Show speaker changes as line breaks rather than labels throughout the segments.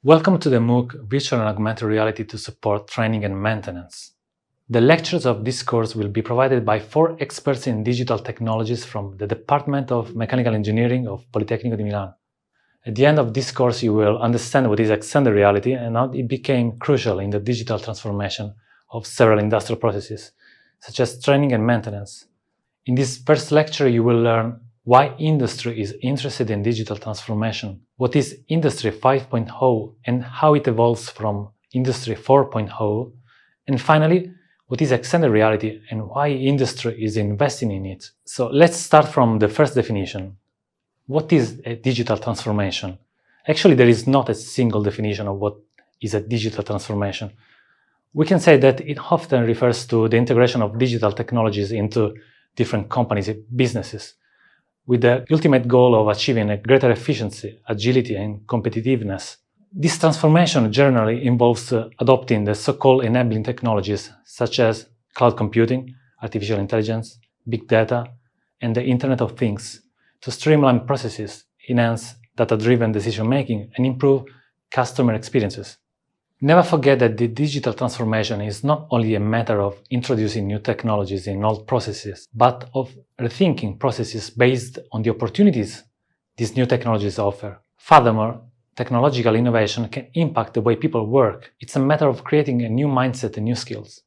Welcome to the MOOC Virtual and Augmented Reality to Support Training and Maintenance. The lectures of this course will be provided by 4 experts in digital technologies from the Department of Mechanical Engineering of Politecnico di Milano. At the end of this course, you will understand what is extended reality and how it became crucial in the digital transformation of several industrial processes, such as training and maintenance. In this first lecture, you will learn why industry is interested in digital transformation, what is Industry 5.0 and how it evolves from Industry 4.0, and finally, what is extended reality and why industry is investing in it. So let's start from the first definition. What is a digital transformation? Actually, there is not a single definition of what is a digital transformation. We can say that it often refers to the integration of digital technologies into different companies, businesses, with the ultimate goal of achieving a greater efficiency, agility, and competitiveness. This transformation generally involves adopting the so-called enabling technologies such as cloud computing, artificial intelligence, big data, and the Internet of Things to streamline processes, enhance data-driven decision-making, and improve customer experiences. Never forget that the digital transformation is not only a matter of introducing new technologies in old processes, but of rethinking processes based on the opportunities these new technologies offer. Furthermore, technological innovation can impact the way people work. It's a matter of creating a new mindset and new skills.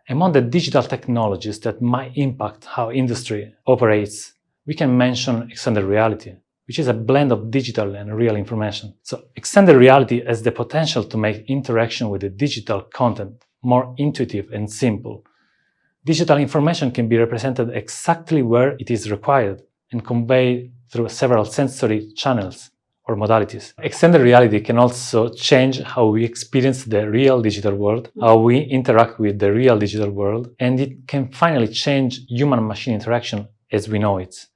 Among the digital technologies that might impact how industry operates, we can mention extended reality, which is a blend of digital and real information. So extended reality has the potential to make interaction with the digital content more intuitive and simple. Digital information can be represented exactly where it is required and conveyed through several sensory channels or modalities. Extended reality can also change how we experience the real digital world, how we interact with the real digital world, and it can finally change human-machine interaction as we know it.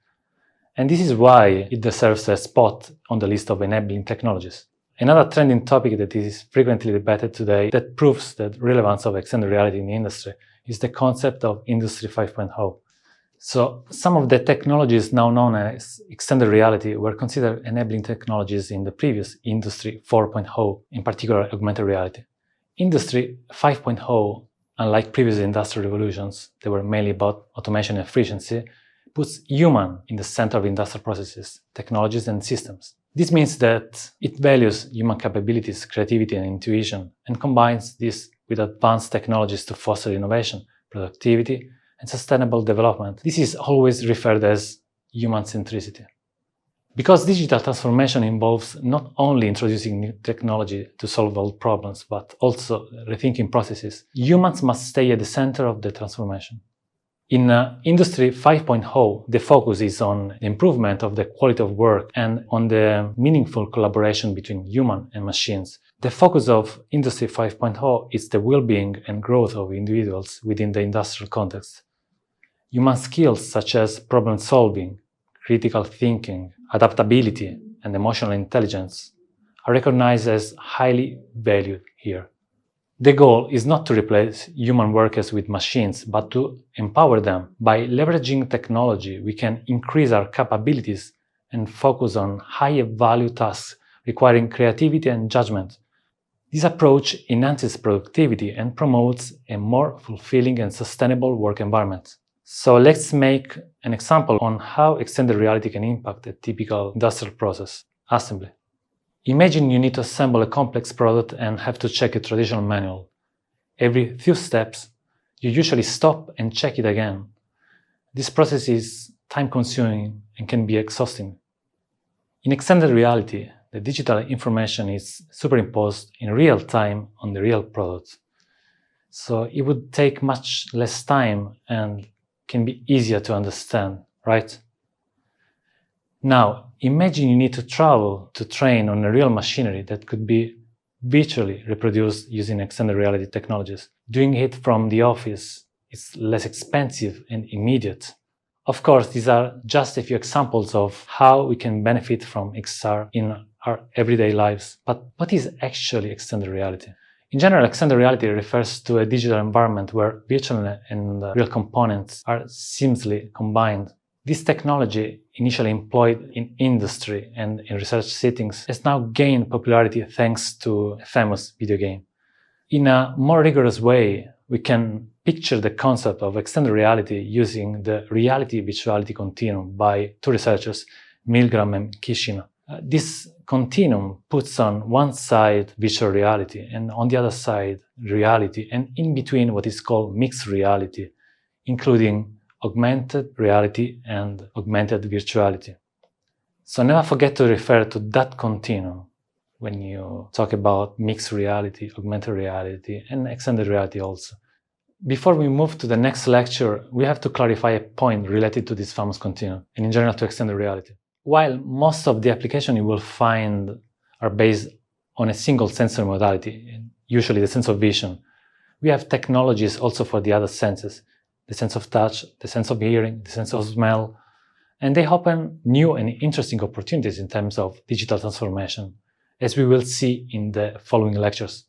And this is why it deserves a spot on the list of enabling technologies. Another trending topic that is frequently debated today that proves the relevance of extended reality in the industry is the concept of Industry 5.0. So some of the technologies now known as extended reality were considered enabling technologies in the previous Industry 4.0, in particular augmented reality. Industry 5.0, unlike previous industrial revolutions that were mainly about automation and efficiency, puts human in the center of industrial processes, technologies, and systems. This means that it values human capabilities, creativity, and intuition, and combines this with advanced technologies to foster innovation, productivity, and sustainable development. This is always referred as human centricity. Because digital transformation involves not only introducing new technology to solve old problems, but also rethinking processes, humans must stay at the center of the transformation. In Industry 5.0, the focus is on the improvement of the quality of work and on the meaningful collaboration between human and machines. The focus of Industry 5.0 is the well-being and growth of individuals within the industrial context. Human skills such as problem-solving, critical thinking, adaptability, and emotional intelligence are recognized as highly valued here. The goal is not to replace human workers with machines, but to empower them. By leveraging technology, we can increase our capabilities and focus on higher value tasks requiring creativity and judgment. This approach enhances productivity and promotes a more fulfilling and sustainable work environment. So let's make an example on how extended reality can impact a typical industrial process, assembly. Imagine you need to assemble a complex product and have to check a traditional manual. Every few steps, you usually stop and check it again. This process is time-consuming and can be exhausting. In extended reality, the digital information is superimposed in real time on the real product. So it would take much less time and can be easier to understand, right? Now, imagine you need to travel to train on a real machinery that could be virtually reproduced using extended reality technologies. Doing it from the office is less expensive and immediate. Of course, these are just a few examples of how we can benefit from XR in our everyday lives. But what is actually extended reality? In general, extended reality refers to a digital environment where virtual and real components are seamlessly combined. This technology, initially employed in industry and in research settings, has now gained popularity thanks to a famous video game. In a more rigorous way, we can picture the concept of extended reality using the reality-virtuality continuum by two researchers, Milgram and Kishima. This continuum puts on one side virtual reality and on the other side reality, and in between what is called mixed reality, including augmented reality and augmented virtuality. So never forget to refer to that continuum when you talk about mixed reality, augmented reality, and extended reality also. Before we move to the next lecture, we have to clarify a point related to this famous continuum, and in general to extended reality. While most of the applications you will find are based on a single sensory modality, usually the sense of vision, we have technologies also for the other senses, the sense of touch, the sense of hearing, the sense of smell, and they open new and interesting opportunities in terms of digital transformation, as we will see in the following lectures.